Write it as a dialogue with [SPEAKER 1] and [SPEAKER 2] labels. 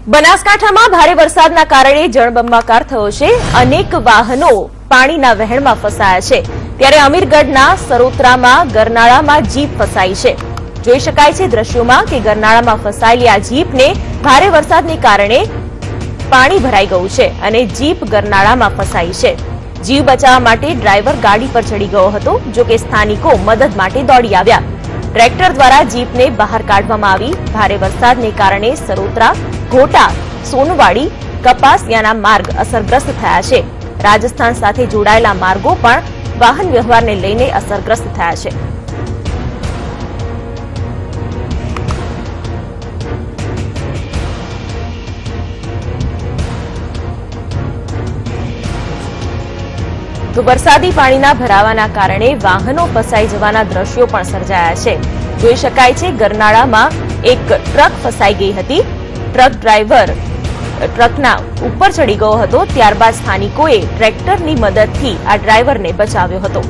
[SPEAKER 1] બનાસકાંઠામાં ભારે વરસાદના કારણે જળબંબાકાર થયો છે। અનેક વાહનો પાણીના વહેણમાં ફસાયા છે। ત્યારે અમીરગઢના સરોત્રામાં ગરનાળામાં જીપ ફસાઈ છે। જોઈ શકાય છે દ્રશ્યોમાં કે ગરનાળામાં ફસાયેલી આ જીપને ભારે વરસાદને કારણે પાણી ભરાઈ ગયું છે અને જીપ ગરનાળામાં ફસાઈ છે। જીવ બચાવવા માટે ડ્રાઈવર ગાડી પર ચડી ગયો હતો, જો કે સ્થાનિકો મદદ માટે દોડી આવ્યા। ટ્રેક્ટર દ્વારા જીપને બહાર કાઢવામાં આવી। ભારે વરસાદને કારણે સરોત્રા, ઘોટા, સોનવાડી, કપાસિયાના માર્ગ અસરગ્રસ્ત થયા છે। રાજસ્થાન સાથે જોડાયેલા માર્ગો પણ વાહન વ્યવહારને લઈને અસરગ્રસ્ત થયા છે। તો વરસાદી પાણીના ભરાવાના કારણે વાહનો ફસાઈ જવાના દ્રશ્યો પણ સર્જાયા છે। જોઈ શકાય છે ગરનાળામાં એક ટ્રક ફસાઈ ગઈ હતી। ટ્રક ડ્રાઈવર ટ્રકના ઉપર ચડી ગયો હતો, ત્યારબાદ સ્થાનિકોએ ટ્રેક્ટરની મદદથી આ ડ્રાઈવરને બચાવ્યો હતો।